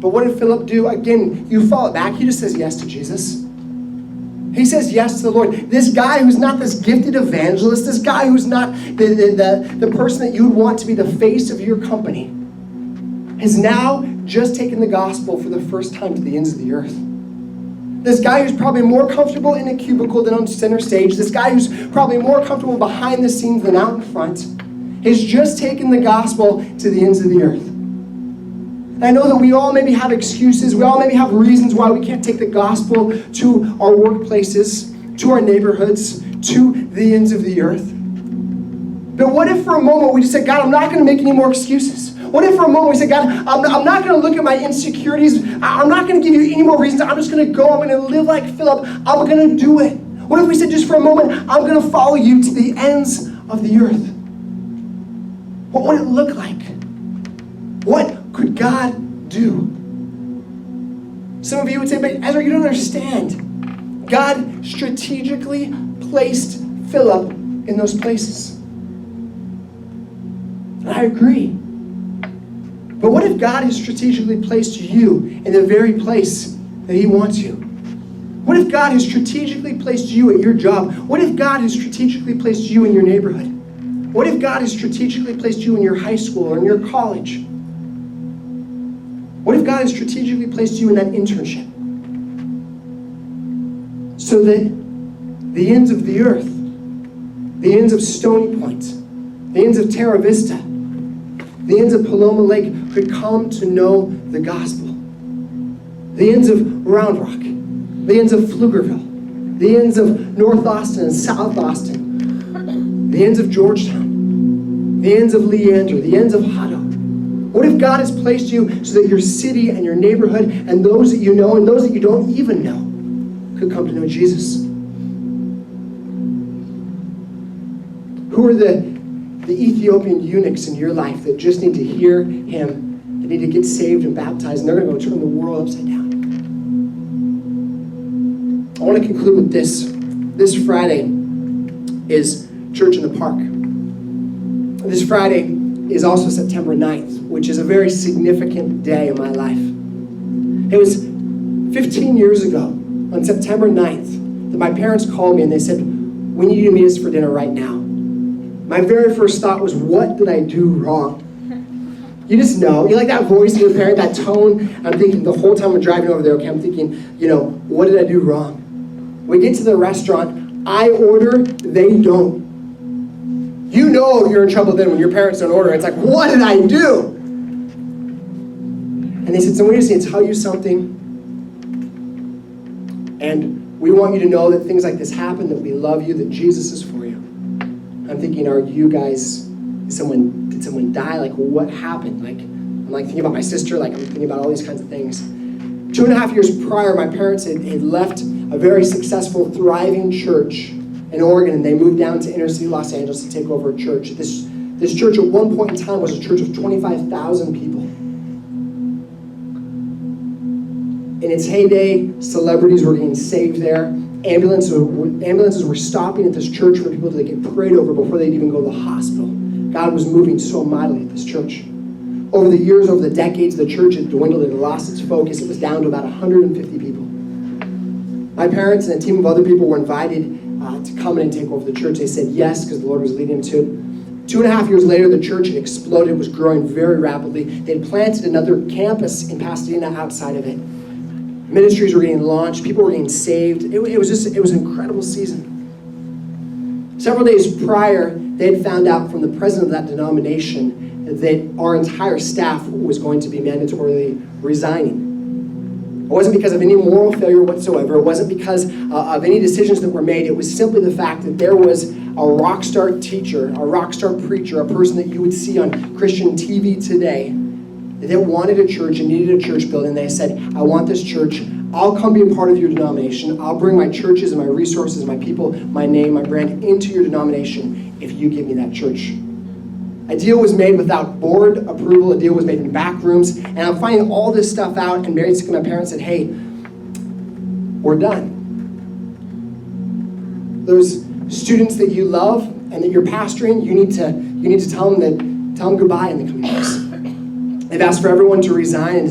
But what did Philip do? Again, you follow it back. He just says yes to Jesus. He says yes to the Lord. This guy who's not this gifted evangelist, this guy who's not the person that you would want to be the face of your company, has now just taken the gospel for the first time to the ends of the earth. This guy who's probably more comfortable in a cubicle than on center stage, this guy who's probably more comfortable behind the scenes than out in front, has just taken the gospel to the ends of the earth. And I know that we all maybe have excuses, we all maybe have reasons why we can't take the gospel to our workplaces, to our neighborhoods, to the ends of the earth. But what if for a moment we just said, God, I'm not going to make any more excuses? What if for a moment we said, God, I'm not going to look at my insecurities. I'm not going to give you any more reasons. I'm just going to go. I'm going to live like Philip. I'm going to do it. What if we said just for a moment, I'm going to follow you to the ends of the earth? What would it look like? What could God do? Some of you would say, but Ezra, you don't understand. God strategically placed Philip in those places. And I agree. But what if God has strategically placed you in the very place that He wants you? What if God has strategically placed you at your job? What if God has strategically placed you in your neighborhood? What if God has strategically placed you in your high school or in your college? What if God has strategically placed you in that internship? So that the ends of the earth, the ends of Stony Point, the ends of Terra Vista, the ends of Paloma Lake could come to know the gospel. The ends of Round Rock, the ends of Pflugerville, the ends of North Austin and South Austin, the ends of Georgetown, the ends of Leander, the ends of Hutto. What if God has placed you so that your city and your neighborhood and those that you know and those that you don't even know could come to know Jesus? Who are the Ethiopian eunuchs in your life that just need to hear Him, that need to get saved and baptized, and they're going to go turn the world upside down? I want to conclude with this. This Friday is Church in the Park. This Friday is also September 9th, which is a very significant day in my life. It was 15 years ago, on September 9th, that my parents called me and they said, we need you to meet us for dinner right now. My very first thought was, what did I do wrong? You just know. You like that voice of your parent, that tone. I'm thinking the whole time I'm driving over there, okay, I'm thinking, what did I do wrong? We get to the restaurant, I order, they don't. You know you're in trouble then when your parents don't order. It's like, what did I do? And they said, so we just need to tell you something. And we want you to know that things like this happen, that we love you, that Jesus is for you. I'm thinking, are you guys, did someone die? Like, what happened? I'm thinking about my sister, I'm thinking about all these kinds of things. 2.5 years prior, my parents had left a very successful, thriving church in Oregon, and they moved down to inner city Los Angeles to take over a church. This church at one point in time was a church of 25,000 people. In its heyday, celebrities were getting saved there. Ambulances were stopping at this church for people to get prayed over before they'd even go to the hospital. God was moving so mightily at this church. Over the years, over the decades, the church had dwindled and lost its focus. It was down to about 150 people. My parents and a team of other people were invited to come in and take over the church. They said yes, because the Lord was leading them to it. 2.5 years later, the church had exploded. It was growing very rapidly. They had planted another campus in Pasadena outside of it. Ministries were getting launched. People were getting saved. It was an incredible season. Several days prior, they had found out from the president of that denomination that our entire staff was going to be mandatorily resigning. It wasn't because of any moral failure whatsoever. It wasn't because of any decisions that were made. It was simply the fact that there was a rock star teacher, a rock star preacher, a person that you would see on Christian TV today that wanted a church and needed a church building. They said, I want this church. I'll come be a part of your denomination. I'll bring my churches and my resources, my people, my name, my brand into your denomination if you give me that church. A deal was made without board approval. A deal was made in back rooms. And I'm finding all this stuff out, and basically my parents said, hey, we're done. Those students that you love and that you're pastoring, you need to tell them goodbye in the coming years. They've asked for everyone to resign and